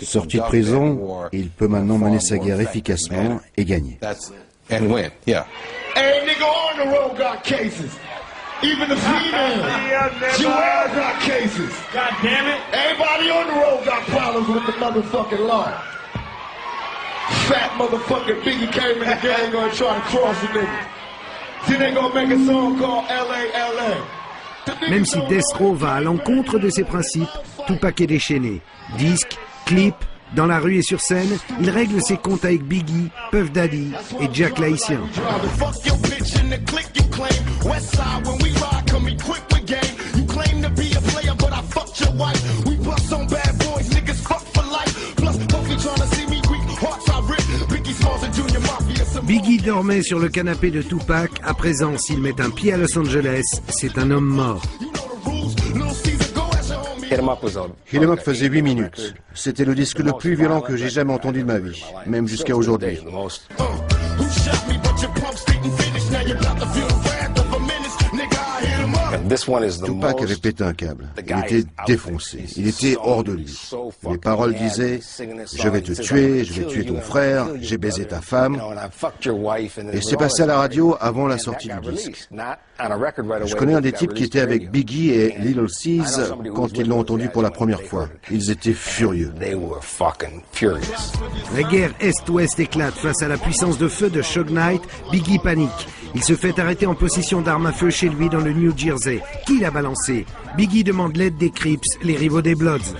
Sorti de prison, il peut maintenant mener sa guerre efficacement et gagner. Even the females, Joel got cases. God damn it. Everybody on the road got problems with the motherfucking law. Fat motherfucking Biggie came in the gang gonna try to cross the nigga. Then they gonna make a song called L.A. Même si Death Row va à l'encontre de ses principes, Tupac est déchaîné. Disques, clips, dans la rue et sur scène, il règle ses comptes avec Biggie, Puff Daddy et Jack l'Haïtien. Biggie dormait sur le canapé de Tupac. À présent, s'il met un pied à Los Angeles, c'est un homme mort. Hit 'em Up faisait 8 minutes. C'était le disque le plus violent que j'ai jamais entendu de ma vie, même jusqu'à aujourd'hui. Tupac avait pété un câble. Il était défoncé. Il était hors de lui. Les paroles disaient « Je vais te tuer, je vais tuer ton frère, j'ai baisé ta femme ». Et c'est passé à la radio avant la sortie du disque. Je connais un des types qui était avec Biggie et Little Cease quand ils l'ont entendu pour la première fois. Ils étaient furieux. La guerre Est-Ouest éclate face à la puissance de feu de Suge Knight. Biggie panique. Il se fait arrêter en possession d'armes à feu chez lui dans le New Jersey. Qui l'a balancé? Biggie demande l'aide des Crips, les rivaux des Bloods.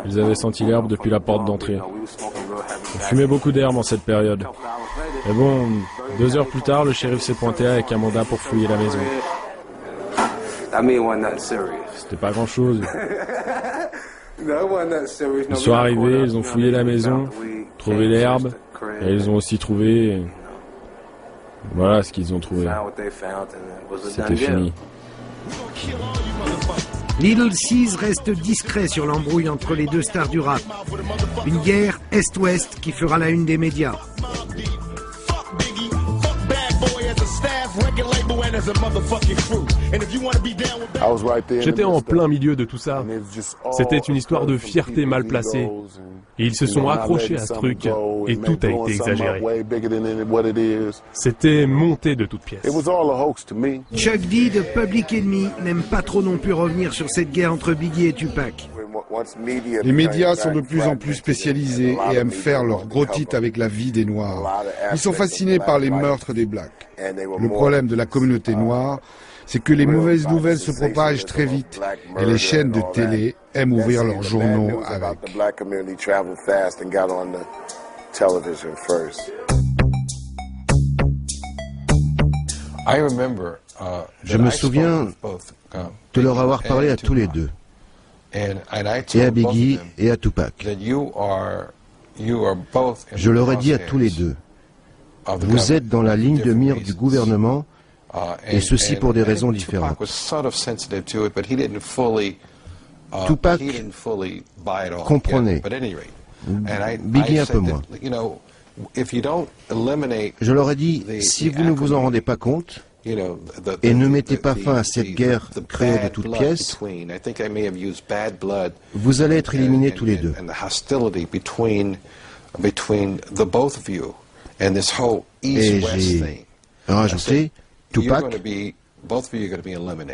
Ils avaient senti l'herbe depuis la porte d'entrée. On fumait beaucoup d'herbe en cette période. Mais bon, 2 heures plus tard, le shérif s'est pointé avec un mandat pour fouiller la maison. C'était pas grand-chose. Ils sont arrivés, ils ont fouillé la maison, trouvé l'herbe, et ils ont aussi trouvé... Voilà ce qu'ils ont trouvé. C'était fini. Little Cease reste discret sur l'embrouille entre les deux stars du rap. Une guerre Est-Ouest qui fera la une des médias. J'étais en plein milieu de tout ça. C'était une histoire de fierté mal placée. Et ils se sont accrochés à ce truc et tout a été exagéré. C'était monté de toutes pièces. Chuck D de Public Enemy n'aime pas trop non plus revenir sur cette guerre entre Biggie et Tupac. Les médias sont de plus en plus spécialisés et aiment faire leurs gros titres avec la vie des Noirs. Ils sont fascinés par les meurtres des Blacks. Le problème de la communauté noire, c'est que les mauvaises nouvelles se propagent très vite et les chaînes de télé aiment ouvrir leurs journaux avec. Je me souviens de leur avoir parlé à tous les deux, et à Biggie et à Tupac. Je leur ai dit à tous les deux, vous êtes dans la ligne de mire du gouvernement, et ceci pour des raisons différentes. Tupac comprenait, Biggie un peu moins. Je leur ai dit, si vous ne vous en rendez pas compte, et ne mettez pas fin à cette guerre créée de toutes pièces, vous allez être éliminés tous les deux. Et j'ai rajouté, Tupac,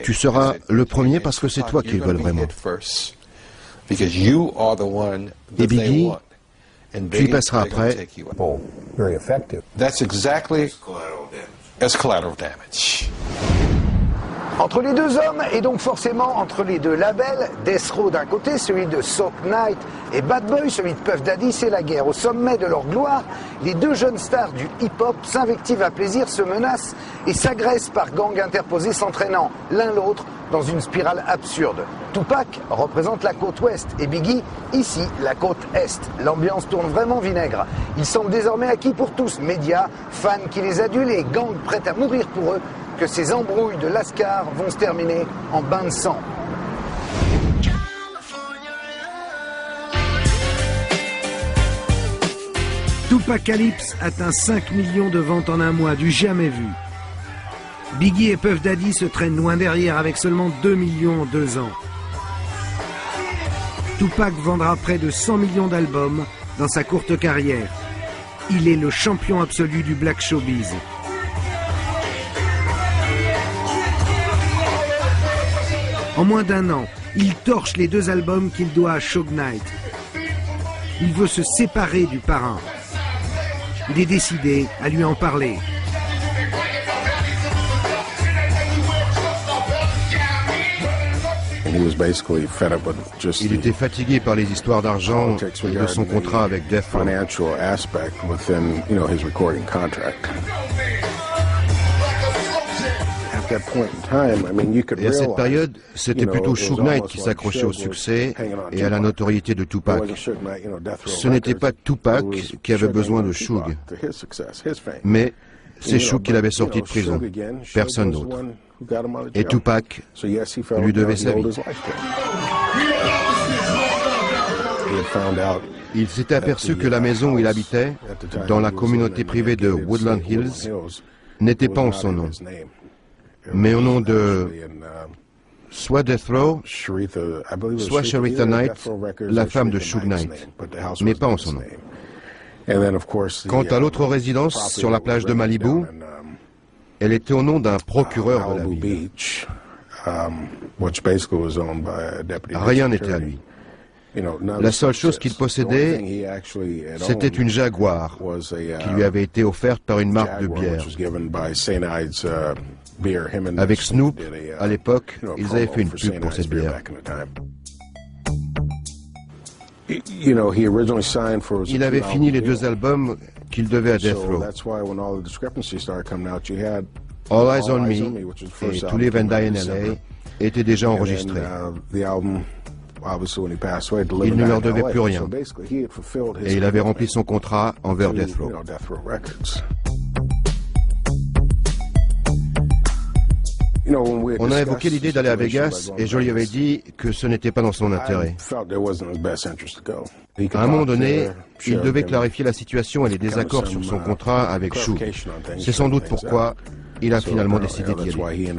tu seras le premier parce que c'est toi qu'ils veulent vraiment. Et Biggie, tu y passeras après. Entre les deux hommes, et donc forcément entre les deux labels, Death Row d'un côté, celui de Suge Knight, et Bad Boy, celui de Puff Daddy, c'est la guerre. Au sommet de leur gloire, les deux jeunes stars du hip-hop s'invectivent à plaisir, se menacent et s'agressent par gangs interposés, s'entraînant l'un l'autre dans une spirale absurde. Tupac représente la côte ouest et Biggie, ici, la côte est. L'ambiance tourne vraiment vinaigre. Ils semblent désormais acquis pour tous, médias, fans qui les adulent et gangs prêts à mourir pour eux, que ces embrouilles de Lascar vont se terminer en bain de sang. Tupacalypse atteint 5 millions de ventes en un mois, du jamais vu. Biggie et Puff Daddy se traînent loin derrière avec seulement 2 millions en 2 ans. Tupac vendra près de 100 millions d'albums dans sa courte carrière. Il est le champion absolu du black showbiz. En moins d'1 an, il torche les 2 albums qu'il doit à Suge Knight. Il veut se séparer du parrain. Il est décidé à lui en parler. Il était fatigué par les histoires d'argent et de son contrat avec Death Row. Et à cette période, c'était plutôt Suge Knight qui s'accrochait au succès et à la notoriété de Tupac. Ce n'était pas Tupac qui avait besoin de Suge, mais c'est Suge qui l'avait sorti de prison, personne d'autre. Et Tupac lui devait sa vie. Il s'était aperçu que la maison où il habitait, dans la communauté privée de Woodland Hills, n'était pas en son nom, mais au nom de soit Death Row, soit Sharitha Knight, la femme de Suge Knight, mais pas en son nom. Quant à l'autre résidence sur la plage de Malibu, elle était au nom d'un procureur de la ville. Rien n'était à lui. La seule chose qu'il possédait, c'était une Jaguar qui lui avait été offerte par une marque de bière. Avec Snoop, à l'époque, ils avaient fait une pub pour cette bière. Il avait fini les 2 albums qu'il devait à Death Row. All Eyes on Me et To Live and Die in LA étaient déjà enregistrés. Il ne leur devait plus rien. Et il avait rempli son contrat envers Death Row. On a évoqué l'idée d'aller à Vegas et je lui avais dit que ce n'était pas dans son intérêt. À un moment donné, il devait clarifier la situation et les désaccords sur son contrat avec Suge. C'est sans doute pourquoi il a finalement décidé d'y aller.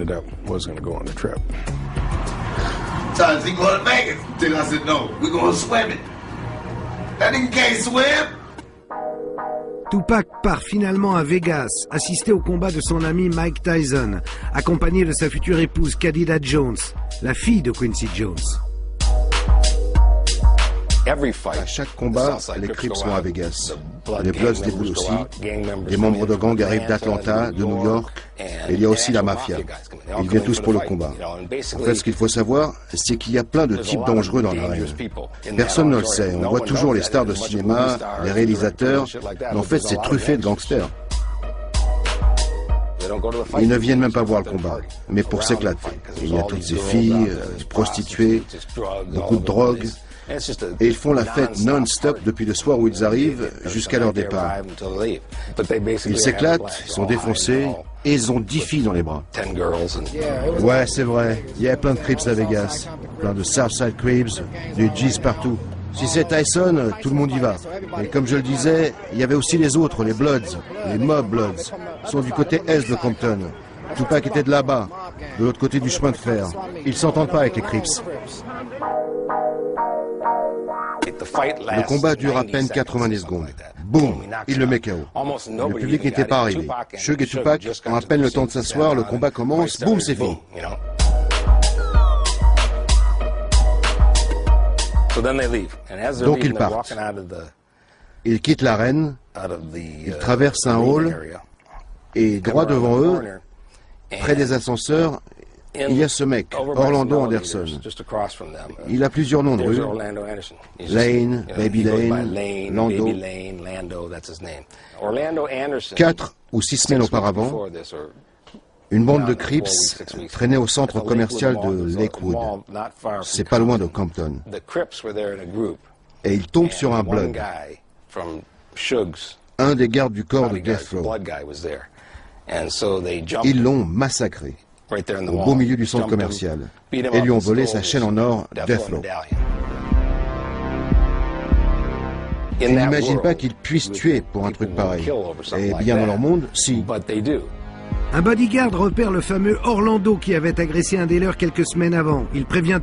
Tupac part finalement à Vegas, assister au combat de son ami Mike Tyson, accompagné de sa future épouse Khadida Jones, la fille de Quincy Jones. À chaque combat, les Crips sont à Vegas. Les Bloods déboulent aussi. Les membres de gang arrivent d'Atlanta, de New York. Et il y a aussi la mafia. Ils viennent tous pour le combat. En fait, ce qu'il faut savoir, c'est qu'il y a plein de types dangereux dans l'arène. Personne ne le sait. On voit toujours les stars de cinéma, les réalisateurs. Mais en fait, c'est truffé de gangsters. Ils ne viennent même pas voir le combat, mais pour s'éclater. Il y a toutes ces filles, prostituées, beaucoup de drogue. Et ils font la fête non-stop depuis le soir où ils arrivent jusqu'à leur départ. Ils s'éclatent, ils sont défoncés et ils ont 10 filles dans les bras. Ouais, c'est vrai. Il y a plein de Crips à Vegas. Plein de Southside Crips, des G's partout. Si c'est Tyson, tout le monde y va. Et comme je le disais, il y avait aussi les autres, les Bloods, les Mob Bloods. Ils sont du côté est de Compton. Tupac était de là-bas, de l'autre côté du chemin de fer. Ils s'entendent pas avec les Crips. Le combat dure à peine 90 secondes. Boum, il le met KO. Le public n'était pas arrivé. Suge et Tupac ont à peine le temps de s'asseoir, le combat commence, boum, c'est fini. Donc ils partent. Ils quittent l'arène, ils traversent un hall, et droit devant eux, près des ascenseurs, il y a ce mec, Orlando Anderson. Il a plusieurs noms de rue. Lane, Baby Lane, Lando. 4 ou 6 semaines auparavant, une bande de Crips traînait au centre commercial de Lakewood. C'est pas loin de Compton. Et il tombe sur un Blood, un des gardes du corps de Death Row. Ils l'ont massacré au beau milieu du centre commercial et lui ont volé sa chaîne en or Death Row. Ils n'imaginent pas qu'ils puissent tuer pour un truc pareil. Et bien dans leur monde, si. Un bodyguard repère le fameux Orlando qui avait agressé un dealer quelques semaines avant. Il prévient